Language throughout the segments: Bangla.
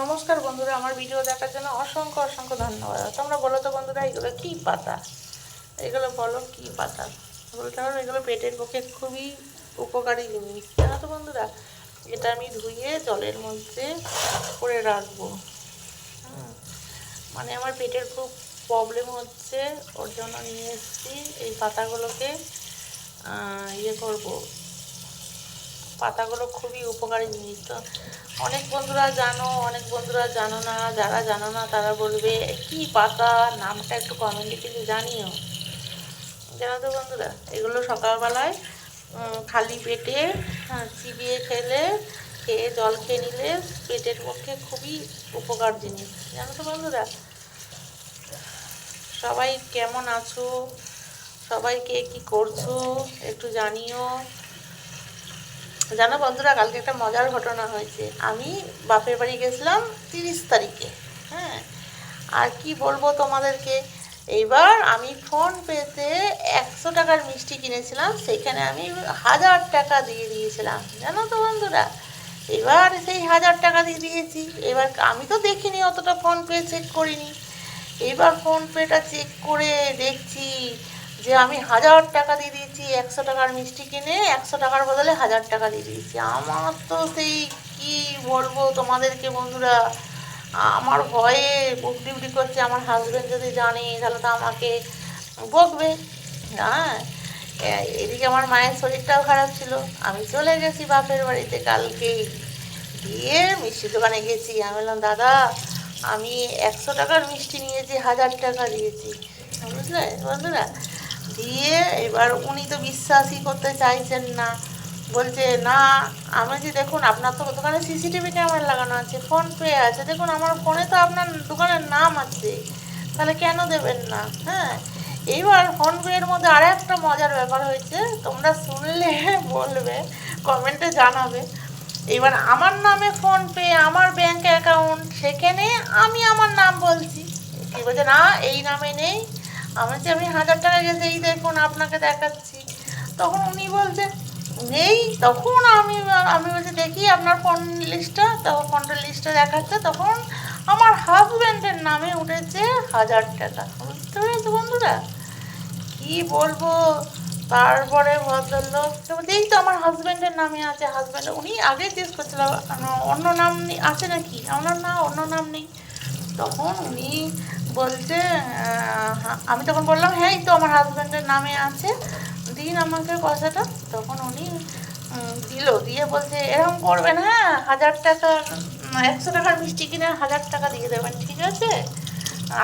নমস্কার বন্ধুরা, আমার ভিডিও দেখার জন্য অসংখ্য অসংখ্য ধন্যবাদ। তোমরা বলো তো বন্ধুরা, এগুলো কি পাতা? এগুলো বলো কি পাতা? বলতে পারো এগুলো পেটের পক্ষে খুবই উপকারী জিনিস, জানো তো বন্ধুরা। এটা আমি ধুয়ে জলের মধ্যে করে রাখবো। মানে আমার পেটের খুব প্রবলেম হচ্ছে, ওর জন্য নিয়ে এসেছি এই পাতাগুলোকে। ইয়ে করবো, পাতাগুলো খুবই উপকারী জিনিস। তো অনেক বন্ধুরা জানো, অনেক বন্ধুরা জানো না। যারা জানো না তারা বলবে কি পাতা, নামটা একটু কমেন্টে কিন্তু জানিও, জানো তো বন্ধুরা। এগুলো সকালবেলায় খালি পেটে চিবিয়ে খেয়ে জল খেয়ে নিলে পেটের পক্ষে খুবই উপকার জিনিস, জানো তো বন্ধুরা। সবাই কেমন আছো? সবাই কে কী করছো একটু জানিও। জানো বন্ধুরা, কালকে একটা মজার ঘটনা হয়েছে। আমি বাপের বাড়ি গেছিলাম 30 তারিখে। হ্যাঁ, আর কি বলবো তোমাদেরকে। এইবার আমি ফোন পেতে 100 টাকার মিষ্টি কিনেছিলাম, সেখানে আমি 1000 টাকা দিয়ে দিয়েছিলাম, জানো তো বন্ধুরা। এবার সেই 1000 টাকা দিয়ে দিয়েছি। এবার আমি তো দেখিনি, অতটা ফোন পে চেক করিনি। এবার ফোন পেটা চেক করে দেখছি যে আমি 1000 টাকা দিয়ে দিয়েছি। 100 টাকার মিষ্টি কিনে 100 টাকার বদলে 1000 টাকা দিয়ে দিয়েছি। আমার তো সেই কি বলবো তোমাদেরকে বন্ধুরা, আমার ভয়ে বুক ডিউটি করছে। আমার হাজব্যান্ড যদি জানে তাহলে তো আমাকে বকবে। হ্যাঁ, এদিকে আমার মায়ের শরীরটাও খারাপ ছিল। আমি চলে গেছি বাপের বাড়িতে কালকেই। গিয়ে মিষ্টির দোকানে গেছি। আমি বললাম, দাদা আমি 100 টাকার মিষ্টি নিয়েছি, 1000 টাকা দিয়েছি, বুঝলে বন্ধুরা। দিয়ে এবার উনি তো বিশ্বাসই করতে চাইছেন না। বলছে না। আমি যে দেখুন, আপনার তো দোকানে সিসিটিভি ক্যামেরা লাগানো আছে, ফোন পে আছে, দেখুন আমার ফোনে তো আপনার দোকানের নাম আছে, তাহলে কেন দেবেন না? হ্যাঁ, এইবার ফোন পের মধ্যে আর একটা মজার ব্যাপার হয়েছে, তোমরা শুনলে বলবে, কমেন্টে জানাবে। এবার আমার নামে ফোন পে, আমার ব্যাংক অ্যাকাউন্ট, সেখানে আমি আমার নাম বলছি। কি বলছে, না এই নামে নেই। আমি বলছি আমি 1000 টাকা গেছে, এই দেখুন আপনাকে দেখাচ্ছি। তখন উনি বলছে নেই। তখন আমি আমি বলছি দেখি আপনার ফোন লিস্টটা। তখন ফোনটা লিস্টে দেখাচ্ছে, তখন আমার হাজব্যান্ডের নামে উঠেছে 1000 টাকা। বুঝতে পেরেছো বন্ধুরা, কি বলবো। তারপরে ভদ্রলোক এই তো আমার হাজব্যান্ডের নামে আছে। হাজব্যান্ড উনি আগে জিজ্ঞেস করছিল অন্য নাম আছে নাকি, আমার না অন্য নাম নেই। তখন উনি বলছে, আমি তখন বললাম হ্যাঁ এই তো আমার হাজব্যান্ডের নামে আছে, দিন আমাকে পয়সাটা। তখন উনি দিয়ে বলছে এরকম করবেন, হ্যাঁ 1000 টাকা, 100 টাকার মিষ্টি কিনে 1000 টাকা দিয়ে দেবেন, ঠিক আছে,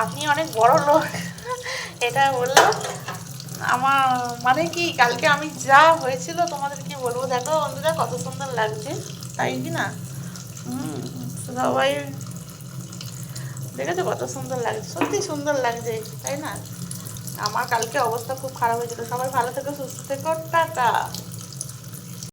আপনি অনেক বড় লোক। এটা বললো। আমার মানে কি, কালকে আমি যা হয়েছিল তোমাদের কি বলবো। দেখো বন্ধুরা কত সুন্দর লাগছে, তাই কি না? সবাই দেখেছো কত সুন্দর লাগছে, সত্যি সুন্দর লাগছে, তাই না? আমার কালকে অবস্থা খুব খারাপ হয়েছিল। সবাই ভালো থেকো, সুস্থ থেকো, টাটা।